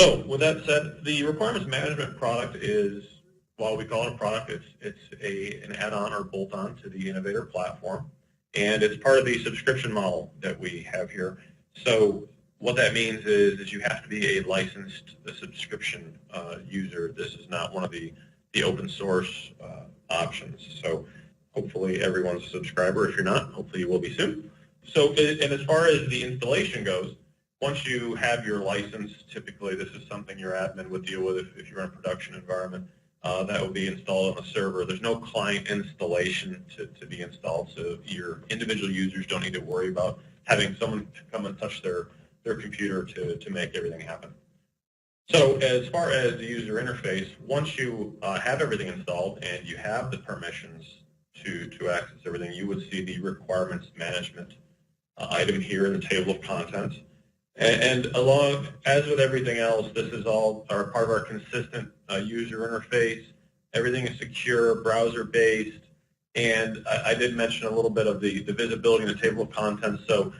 So with that said, the requirements management product is, while we call it a product, it's an add-on or bolt-on to the Innovator platform, and it's part of the subscription model that we have here. So what that means is you have to be a licensed subscription user. This is not one of the open source options. So hopefully everyone's a subscriber. If you're not, hopefully you will be soon. So, and as far as the installation goes, once you have your license, typically this is something your admin would deal with if you're in a production environment. That will be installed on a server. There's no client installation to be installed, so your individual users don't need to worry about having someone come and touch their computer to make everything happen. So as far as the user interface, once you have everything installed and you have the permissions to access everything, you would see the requirements management item here in the table of contents. And along, as with everything else, this is all part of our consistent user interface. Everything is secure, browser-based, and I did mention a little bit of the visibility in the table of contents. So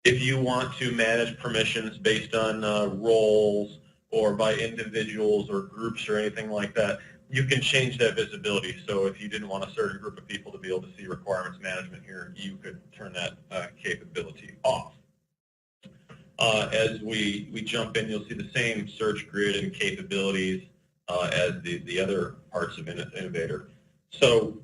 if you want to manage permissions based on roles or by individuals or groups or anything like that, you can change that visibility. So if you didn't want a certain group of people to be able to see requirements management here, you could turn that capability off. As we jump in, you'll see the same search grid and capabilities as the other parts of Innovator. So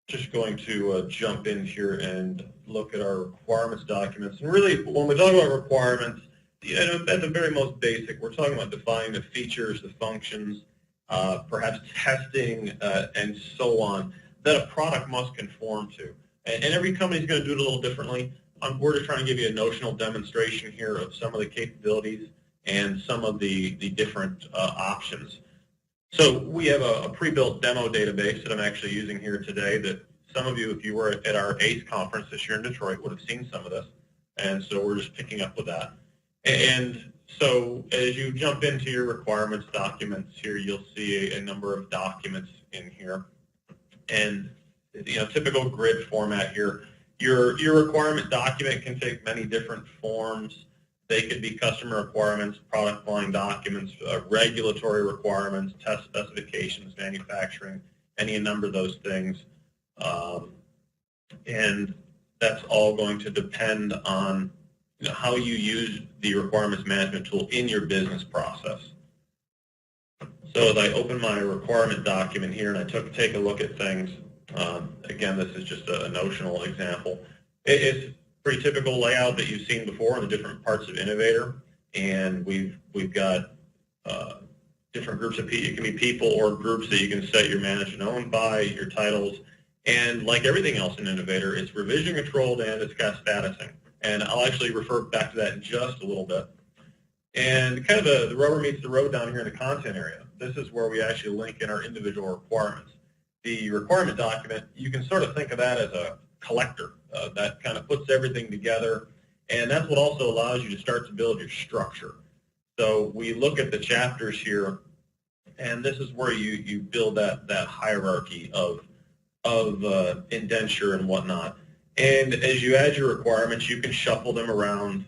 just going to jump in here and look at our requirements documents. And really, when we talk about requirements, at the very most basic, we're talking about defining the features, the functions, perhaps testing, and so on, that a product must conform to. And every company is going to do it a little differently. We're just trying to give you a notional demonstration here of some of the capabilities and some of the different options. So we have a pre-built demo database that I'm actually using here today that some of you, if you were at our ACE conference this year in Detroit, would have seen some of this. And so we're just picking up with that. And so as you jump into your requirements documents here, you'll see a number of documents in here. And typical grid format here. Your requirement document can take many different forms. They could be customer requirements, product line documents, regulatory requirements, test specifications, manufacturing, any number of those things. And that's all going to depend on how you use the requirements management tool in your business process. So as I open my requirement document here and I take a look at things, again, this is just a notional example. It's pretty typical layout that you've seen before in the different parts of Innovator, and we've got different groups of people. It can be people or groups that you can set your managed and owned by, your titles, and like everything else in Innovator, it's revision controlled and it's got statusing. And I'll actually refer back to that in just a little bit. And kind of the rubber meets the road down here in the content area. This is where we actually link in our individual requirements. The requirement document, you can sort of think of that as a collector that kind of puts everything together, and that's what also allows you to start to build your structure. So we look at the chapters here, and this is where you build that hierarchy of indenture and whatnot. And as you add your requirements, you can shuffle them around.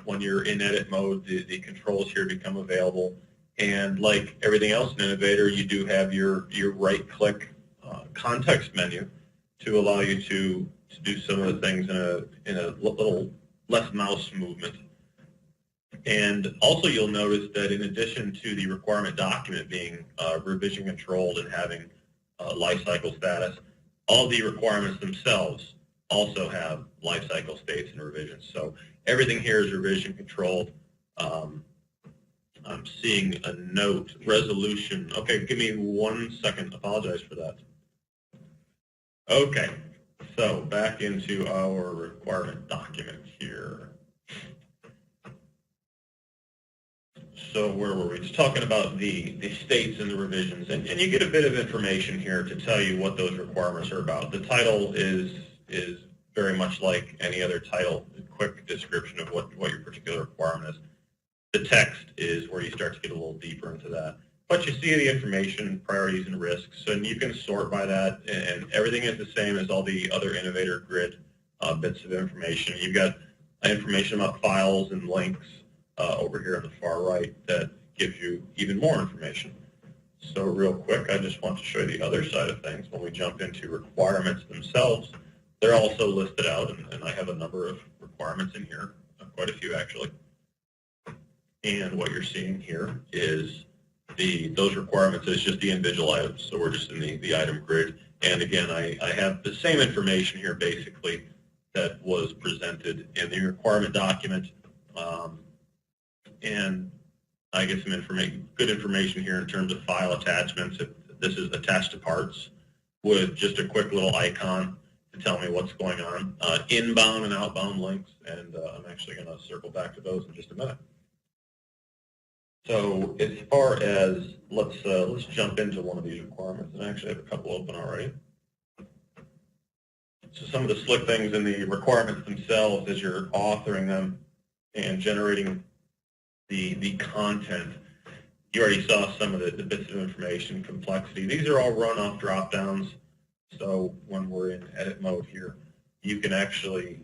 When you're in edit mode, the controls here become available. And like everything else in Innovator, you do have your right-click context menu to allow you to do some of the things in a little less mouse movement. And also you'll notice that in addition to the requirement document being revision controlled and having lifecycle status, all the requirements themselves also have lifecycle states and revisions. So everything here is revision controlled. I'm seeing a note, resolution. Okay, give me 1 second. Apologize for that. Okay, so back into our requirement document here. So where were we? Just talking about the states and the revisions. And you get a bit of information here to tell you what those requirements are about. The title is very much like any other title, a quick description of what your particular requirement is. The text is where you start to get a little deeper into that. But you see the information, priorities, and risks, and you can sort by that, and everything is the same as all the other Innovator grid bits of information. You've got information about files and links over here on the far right that gives you even more information. So real quick, I just want to show you the other side of things. When we jump into requirements themselves, they're also listed out, and I have a number of requirements in here, quite a few actually. And what you're seeing here is those requirements is just the individual items. So we're just in the item grid. And again, I have the same information here basically that was presented in the requirement document. And I get some good information here in terms of file attachments. This is attached to parts with just a quick little icon to tell me what's going on. Inbound and outbound links, and I'm actually going to circle back to those in just a minute. So as far as, let's jump into one of these requirements, and I actually have a couple open already. So some of the slick things in the requirements themselves as you're authoring them and generating the content. You already saw some of the bits of information, complexity. These are all run off drop-downs. So when we're in edit mode here, you can actually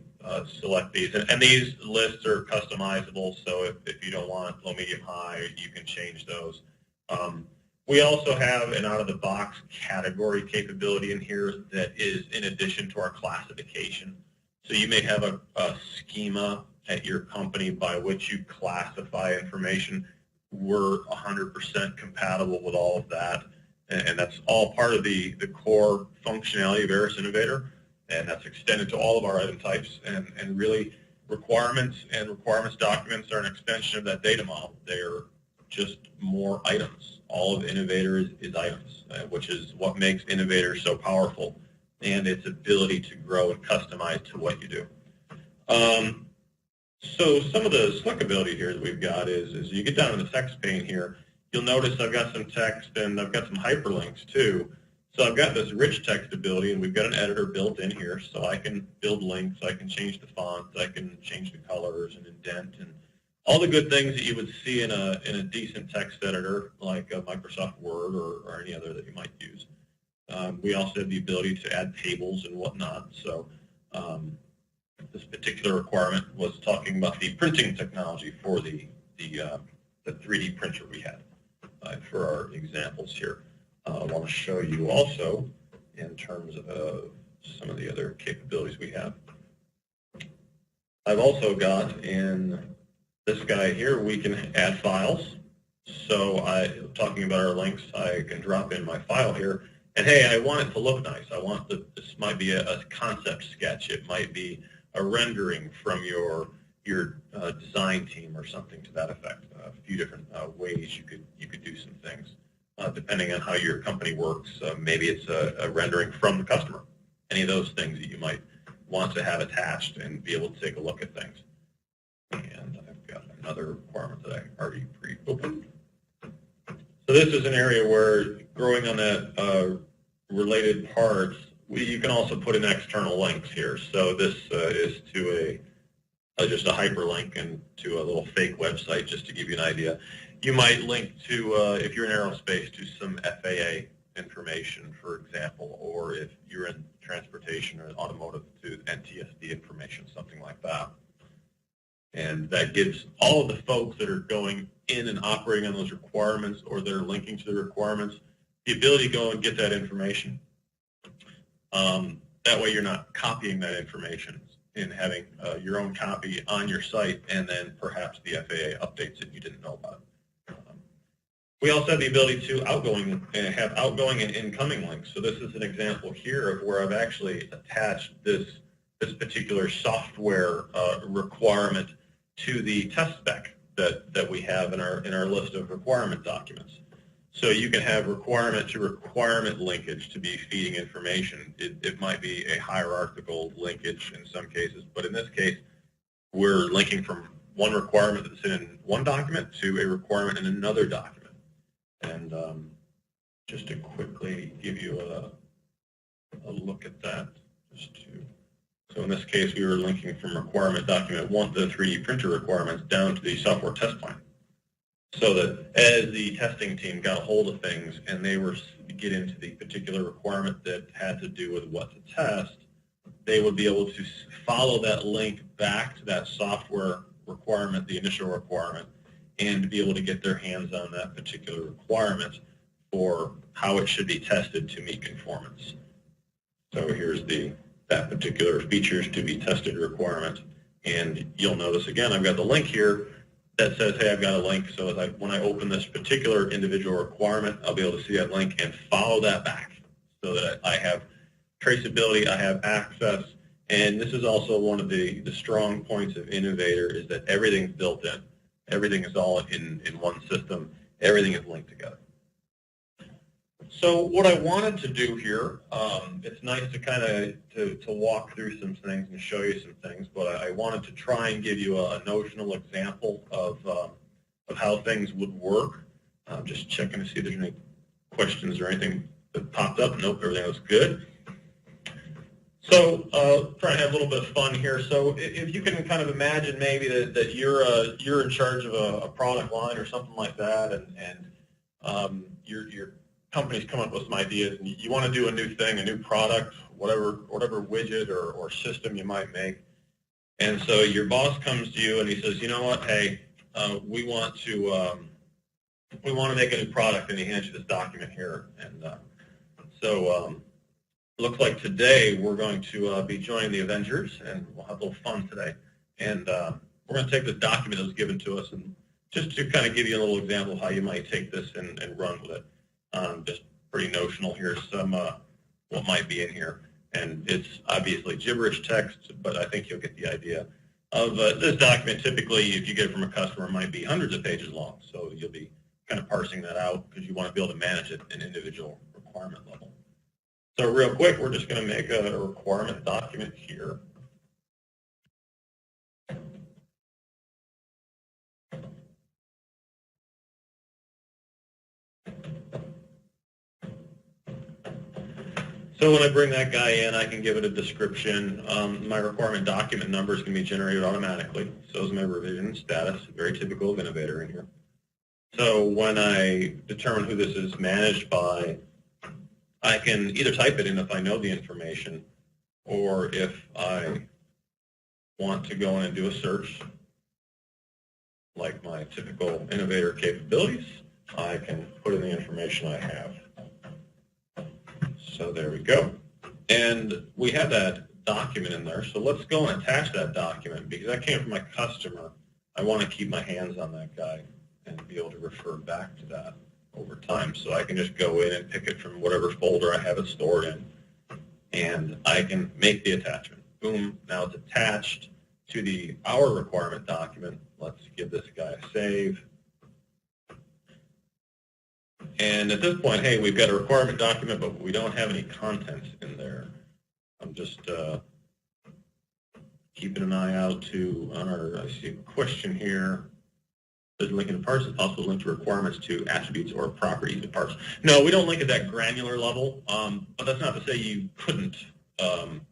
select these. And these lists are customizable, so if you don't want low, medium, high, you can change those. We also have an out-of-the-box category capability in here that is in addition to our classification. So you may have a schema at your company by which you classify information. We're 100% compatible with all of that, and that's all part of the core functionality of ARIS Innovator, and that's extended to all of our item types. And really, requirements and requirements documents are an extension of that data model. They're just more items. All of Innovator is items, which is what makes Innovator so powerful, and its ability to grow and customize to what you do. So some of the slick ability here that we've got is you get down to the text pane here, you'll notice I've got some text and I've got some hyperlinks too. So I've got this rich text ability, and we've got an editor built in here, so I can build links, I can change the font, I can change the colors and indent, and all the good things that you would see in a decent text editor like Microsoft Word or any other that you might use. We also have the ability to add tables and whatnot. So this particular requirement was talking about the printing technology for the 3D printer we had for our examples here. I want to show you also in terms of some of the other capabilities we have. I've also got in this guy here, we can add files. So talking about our links, I can drop in my file here, and hey, I want it to look nice. I want this might be a concept sketch. It might be a rendering from your design team or something to that effect. A few different ways you could do some things depending on how your company works. Maybe it's a rendering from the customer. Any of those things that you might want to have attached and be able to take a look at things. And I've got another requirement that I already pre-opened. So this is an area where growing on that related parts, you can also put in external links here. So this is to just a hyperlink and to a little fake website, just to give you an idea. You might link to, if you're in aerospace, to some FAA information, for example, or if you're in transportation or automotive, to NTSB information, something like that. And that gives all of the folks that are going in and operating on those requirements or they're linking to the requirements the ability to go and get that information. That way you're not copying that information and having your own copy on your site and then perhaps the FAA updates it you didn't know about. We also have the ability to have outgoing and incoming links. So this is an example here of where I've actually attached this particular software requirement to the test spec that we have in our list of requirement documents. So you can have requirement to requirement linkage to be feeding information. It might be a hierarchical linkage in some cases, but in this case, we're linking from one requirement that's in one document to a requirement in another document. And just to quickly give you a look at that, so in this case, we were linking from requirement document 1 to the 3D printer requirements down to the software test plan. So that as the testing team got a hold of things and they were to get into the particular requirement that had to do with what to test, they would be able to follow that link back to that software requirement, the initial requirement, and to be able to get their hands on that particular requirement for how it should be tested to meet conformance. So here's that particular features to be tested requirement. And you'll notice, again, I've got the link here that says, hey, I've got a link. So when I open this particular individual requirement, I'll be able to see that link and follow that back so that I have traceability, I have access. And this is also one of the strong points of Innovator is that everything's built in. Everything is all in one system. Everything is linked together. So what I wanted to do here, it's nice to kind of to walk through some things and show you some things, but I wanted to try and give you a notional example of how things would work. I'm just checking to see if there's any questions or anything that popped up. Nope, everything was good. So trying to have a little bit of fun here. So if you can kind of imagine maybe that you're in charge of a product line or something like that, and your company's come up with some ideas, and you want to do a new thing, a new product, whatever widget or system you might make. And so your boss comes to you and he says, you know what, hey, we want to make a new product, and he hands you this document here. And looks like today we're going to be joining the Avengers, and we'll have a little fun today. And we're going to take this document that was given to us, and just to kind of give you a little example of how you might take this and run with it. Just pretty notional. Here's some what might be in here. And it's obviously gibberish text, but I think you'll get the idea of this document. Typically, if you get it from a customer, it might be hundreds of pages long. So you'll be kind of parsing that out because you want to be able to manage it at an individual requirement level. So real quick, we're just going to make a requirement document here. So when I bring that guy in, I can give it a description. My requirement document number is going to be generated automatically. So is my revision status, very typical of Innovator in here. So when I determine who this is managed by, I can either type it in if I know the information, or if I want to go in and do a search, like my typical Innovator capabilities, I can put in the information I have. So there we go. And we have that document in there. So let's go and attach that document, because that came from my customer. I want to keep my hands on that guy and be able to refer back to that over time. So I can just go in and pick it from whatever folder I have it stored in, and I can make the attachment. Boom, now it's attached to our requirement document. Let's give this guy a save. And at this point, hey, we've got a requirement document, but we don't have any content in there. I'm just keeping an eye out I see a question here. Does link into parts? Is it possible to link to requirements to attributes or properties of parts? No, we don't link at that granular level, but that's not to say you couldn't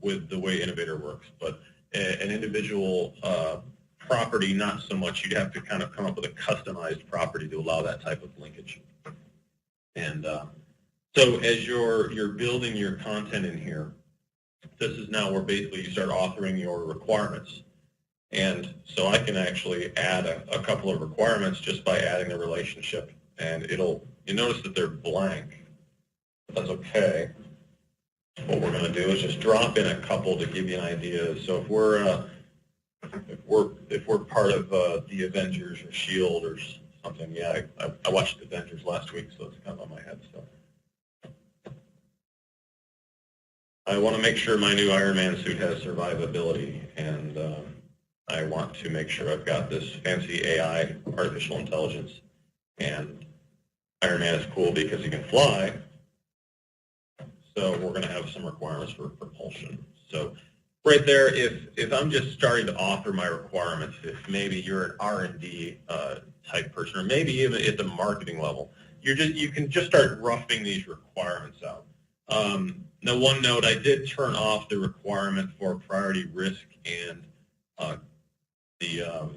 with the way Innovator works. But an individual property, not so much. You'd have to kind of come up with a customized property to allow that type of linkage. And so as you're building your content in here, this is now where basically you start authoring your requirements. And so I can actually add a couple of requirements just by adding the relationship. And you notice that they're blank. That's okay. What we're going to do is just drop in a couple to give you an idea. So if we're part of the Avengers or S.H.I.E.L.D. or something, yeah, I watched Avengers last week, so it's kind of on my head. So I want to make sure my new Iron Man suit has survivability, and I want to make sure I've got this fancy AI, artificial intelligence, and Iron Man is cool because he can fly. So we're going to have some requirements for propulsion. So right there, if I'm just starting to author my requirements, if maybe you're an R&D type person, or maybe even at the marketing level, you can just start roughing these requirements out. Now, one note, I did turn off the requirement for priority risk and the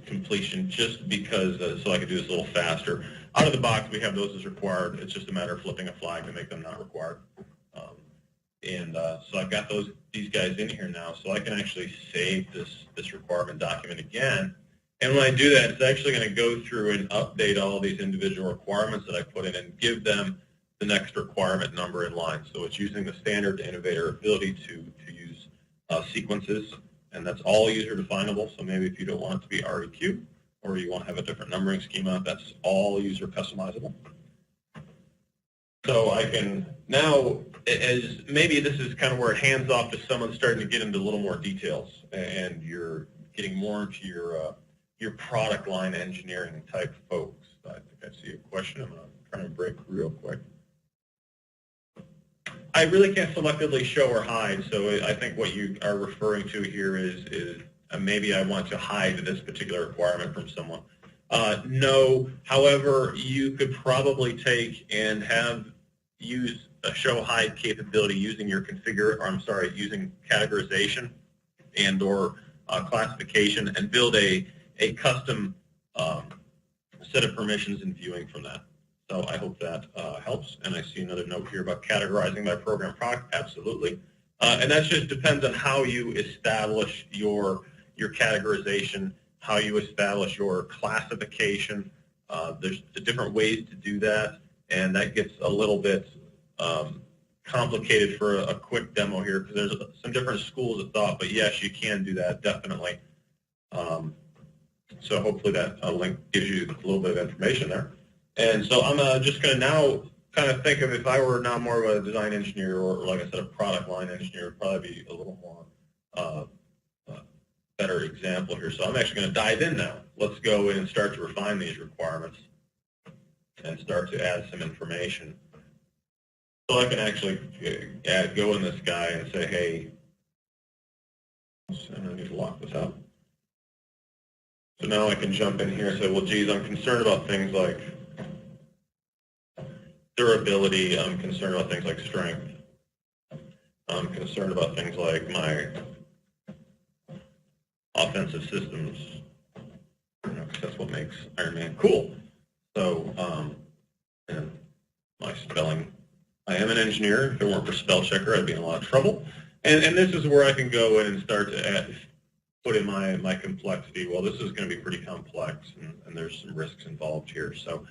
completion just because so I could do this a little faster. Out of the box, we have those as required. It's just a matter of flipping a flag to make them not required. So I've got these guys in here now, so I can actually save this requirement document again And when I do that, it's actually going to go through and update all these individual requirements that I put in and give them the next requirement number in line. So it's using the standard innovator ability to use sequences, and that's all user definable. So maybe if you don't want it to be REQ or you want to have a different numbering schema, that's all user customizable. So I can now, as maybe this is kind of where it hands off to someone starting to get into a little more details, and you're getting more into your product line engineering type folks. I think I see a question. I'm trying to break real quick. I really can't selectively show or hide, so I think what you are referring to here is maybe I want to hide this particular requirement from someone. No, however, you could probably take and use a show hide capability using your using categorization and or classification and build a custom set of permissions and viewing from that. So I hope that helps. And I see another note here about categorizing by program product. Absolutely. And that just depends on how you establish your categorization, how you establish your classification. There's different ways to do that, and that gets a little bit complicated for a quick demo here because there's some different schools of thought, but yes, you can do that, definitely. So hopefully that link gives you a little bit of information there. And so I'm just going to now kind of think of if I were now more of a design engineer or, like I said, a product line engineer, would probably be a little more better example here. So I'm actually going to dive in now. Let's go in and start to refine these requirements and start to add some information. So I can actually go in this guy and say, hey, and I need to lock this out. So now I can jump in here and say, well, geez, I'm concerned about things like durability. I'm concerned about things like strength. I'm concerned about things like my offensive systems, because that's what makes Iron Man cool. So, and my spelling. I am an engineer. If it weren't for spell checker, I'd be in a lot of trouble. And this is where I can go in and start to put in my complexity. Well, this is going to be pretty complex, and there's some risks involved here. So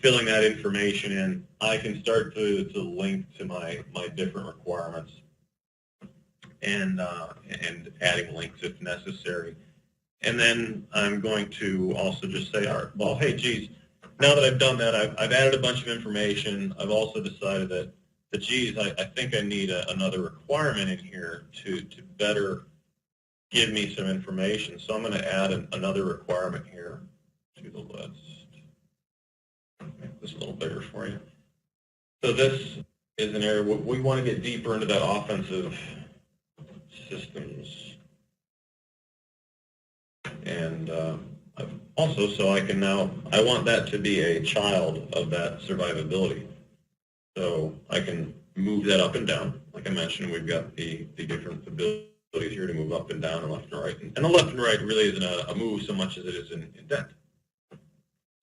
filling that information in, I can start to link to my different requirements and adding links if necessary. And then I'm going to also just say, all right, well, hey, geez, now that I've done that, I've added a bunch of information. I've also decided that geez, I think I need another requirement in here to better give me some information. So I'm going to add another requirement here to the list. Make this a little bigger for you. So this is an area we want to get deeper into that offensive systems. And also, so I can now, I want that to be a child of that survivability. So I can move that up and down. Like I mentioned, we've got the different abilities here to move up and down and left and right. And the left and right really isn't a move so much as it is an indent.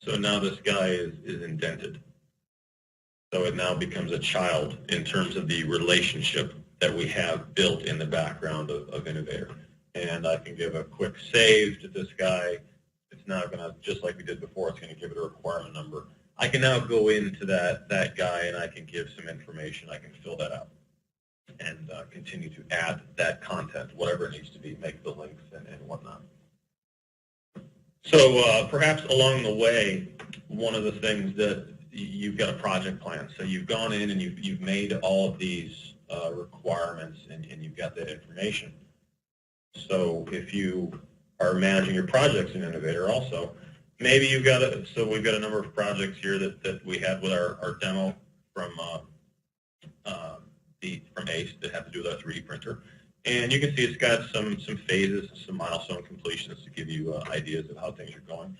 So now this guy is indented. So it now becomes a child in terms of the relationship that we have built in the background of Innovator. And I can give a quick save to this guy. It's now going to, just like we did before, it's going to give it a requirement number. I can now go into that guy and I can give some information. I can fill that out and continue to add that content, whatever it needs to be, make the links and whatnot. So perhaps along the way, one of the things that you've got a project plan. So you've gone in and you've made all of these requirements and you've got that information. So if you are managing your projects in Innovator also, maybe you've got so we've got a number of projects here that we had with our demo from ACE that have to do with our 3D printer. And you can see it's got some phases, some milestone completions to give you ideas of how things are going.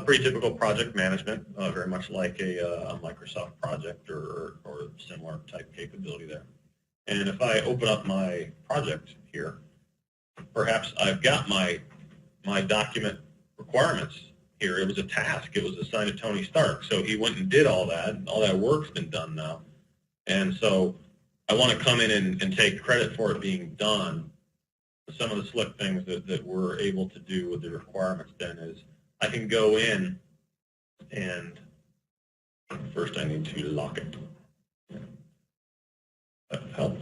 Pretty typical project management, very much like a Microsoft project or similar type capability there. And if I open up my project here, perhaps I've got my document requirements here. It was a task. It was assigned to Tony Stark. So he went and did all that. All that work's been done now. And so I want to come in and take credit for it being done. some of the slick things that we're able to do with the requirements then is I can go in and first I need to lock it. That helps.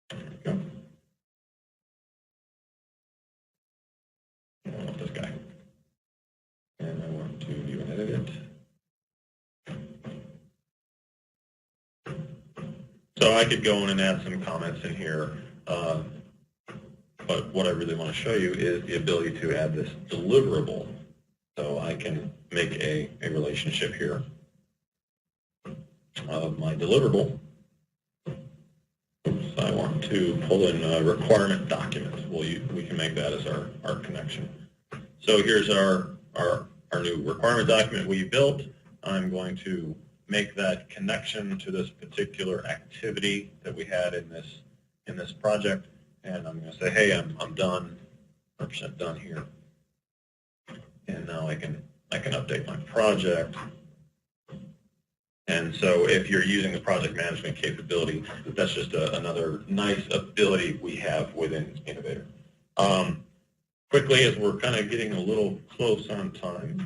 There we go. I want this guy. And I want to view and edit it. So I could go in and add some comments in here, but what I really want to show you is the ability to add this deliverable. So I can make a relationship here of my deliverable. Oops, I want to pull in a requirement document. We can make that as our connection. So here's our new requirement document we built. I'm going to make that connection to this particular activity that we had in this project, and I'm going to say, hey, I'm done, 100% done here, and now I can update my project. And so if you're using the project management capability, that's just another nice ability we have within Innovator. Quickly, as we're kind of getting a little close on time,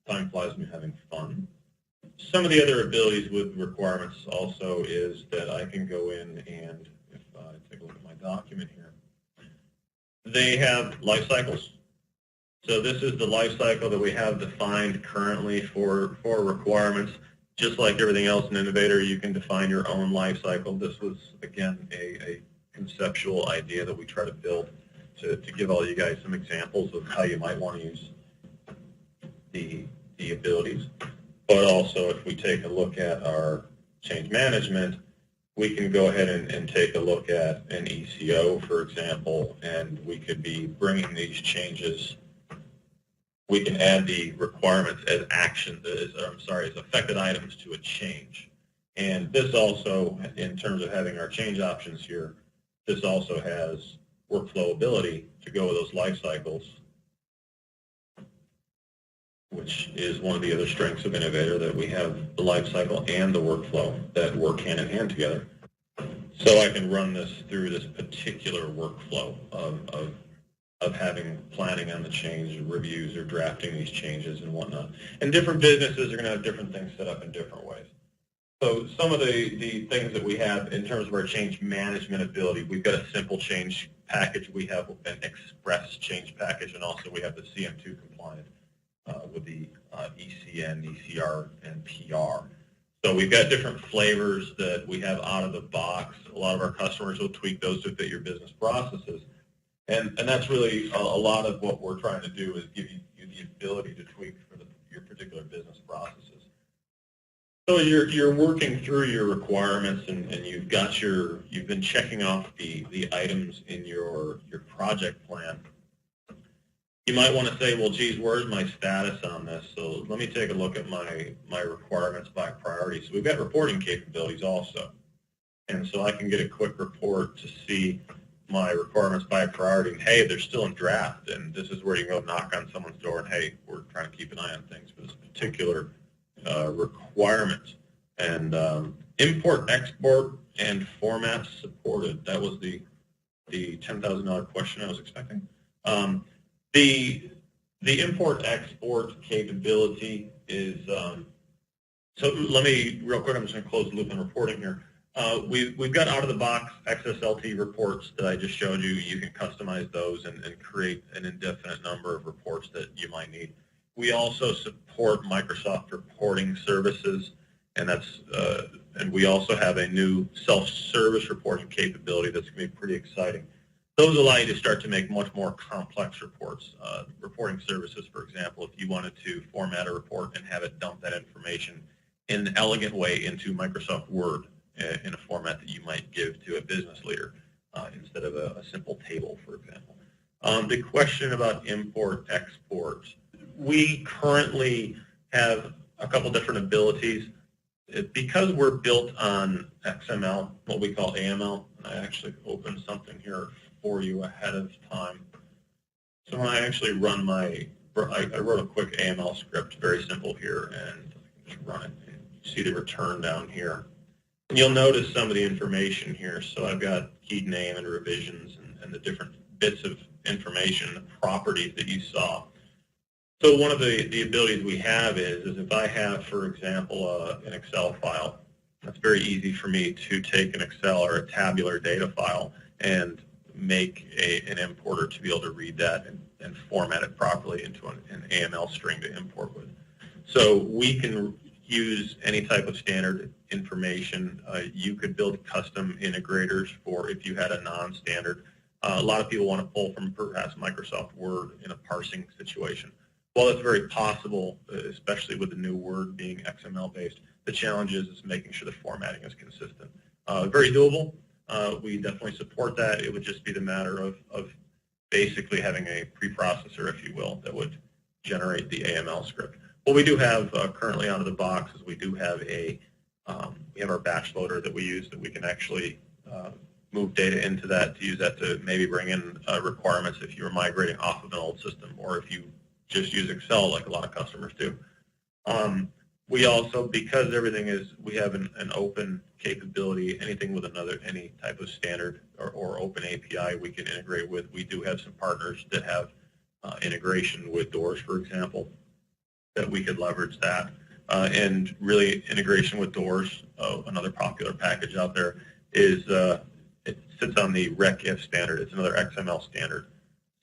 time flies when you're having fun. Some of the other abilities with requirements also is that I can go in and, if I take a look at my document here, they have life cycles. So this is the life cycle that we have defined currently for requirements. Just like everything else in Innovator, you can define your own life cycle. This was, again, a conceptual idea that we try to build to give all you guys some examples of how you might want to use the abilities. But also, if we take a look at our change management, we can go ahead and take a look at an ECO, for example, and we could be bringing these changes. We can add the requirements as as affected items to a change. And this also, in terms of having our change options here, this also has workflow ability to go with those life cycles, which is one of the other strengths of Innovator, that we have the life cycle and the workflow that work hand in hand together. So I can run this through this particular workflow of having planning on the change, reviews, or drafting these changes and whatnot. And different businesses are going to have different things set up in different ways. So some of the things that we have in terms of our change management ability, we've got a simple change package. We have an express change package, and also we have the CM2 compliant with the ECN, ECR, and PR. So we've got different flavors that we have out of the box. A lot of our customers will tweak those to fit your business processes. And that's really a lot of what we're trying to do, is give you the ability to tweak for your particular business processes. So you're working through your requirements, and you've been checking off the items in your project plan. You might want to say, well, geez, where's my status on this? So let me take a look at my requirements by priority. So we've got reporting capabilities also. And so I can get a quick report to see my requirements by priority. And, hey, they're still in draft, and this is where you go knock on someone's door and, hey, we're trying to keep an eye on things for this particular requirement. And import, export, and format supported. That was the $10,000 question I was expecting. The import-export capability is, so let me, real quick, I'm just going to close the loop on reporting here. We've got out-of-the-box XSLT reports that I just showed you. You can customize those and create an indefinite number of reports that you might need. We also support Microsoft reporting services, and and we also have a new self-service reporting capability that's going to be pretty exciting. Those allow you to start to make much more complex reports. Reporting services, for example, if you wanted to format a report and have it dump that information in an elegant way into Microsoft Word in a format that you might give to a business leader instead of a simple table, for example. The question about import-export, we currently have a couple different abilities. Because we're built on XML, what we call AML, and I actually opened something here for you ahead of time. So when I actually run I wrote a quick AML script, very simple here, and I can just run it. You see the return down here. You'll notice some of the information here. So I've got keyed name and revisions and the different bits of information, the properties that you saw. So one of the abilities we have is if I have, for example, an Excel file, that's very easy for me to take an Excel or a tabular data file and make an importer to be able to read that and format it properly into an AML string to import with. So we can use any type of standard information. You could build custom integrators for if you had a non-standard. A lot of people want to pull from perhaps Microsoft Word in a parsing situation. While it's very possible, especially with the new Word being XML-based, the challenge is making sure the formatting is consistent. Very doable. We definitely support that. It would just be the matter of basically having a preprocessor, if you will, that would generate the AML script. What we do have currently out of the box is we do have we have our batch loader that we use that we can actually move data into that to use that to maybe bring in requirements if you were migrating off of an old system or if you just use Excel like a lot of customers do. We also, because everything we have an open capability, anything with any type of standard or open API we can integrate with. We do have some partners that have integration with Doors, for example, that we could leverage that. And really integration with Doors, another popular package out there, is it sits on the RecIF standard. It's another XML standard.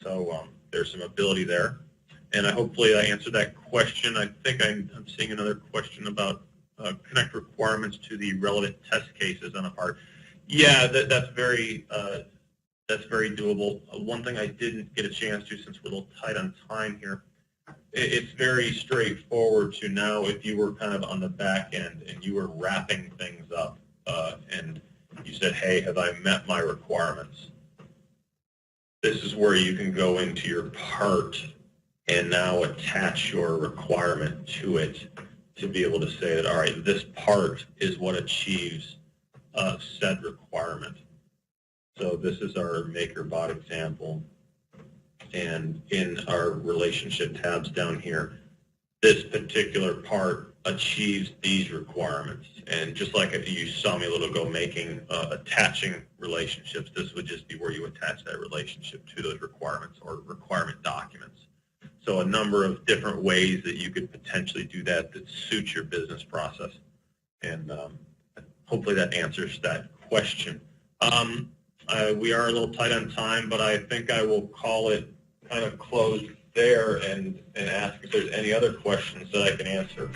So there's some ability there. And hopefully I answered that question. I think I'm seeing another question about connect requirements to the relevant test cases on a part. Yeah, that's very doable. One thing I didn't get a chance to, since we're a little tight on time here, it's very straightforward to now if you were kind of on the back end and you were wrapping things up and you said, hey, have I met my requirements? This is where you can go into your part and now attach your requirement to it to be able to say that, all right, this part is what achieves said requirement. So this is our MakerBot example. And in our relationship tabs down here, this particular part achieves these requirements. And just like you saw me a little ago making attaching relationships, this would just be where you attach that relationship to those requirements or requirement documents. So a number of different ways that you could potentially do that suits your business process. And hopefully that answers that question. We are a little tight on time, but I think I will call it kind of closed there and ask if there's any other questions that I can answer.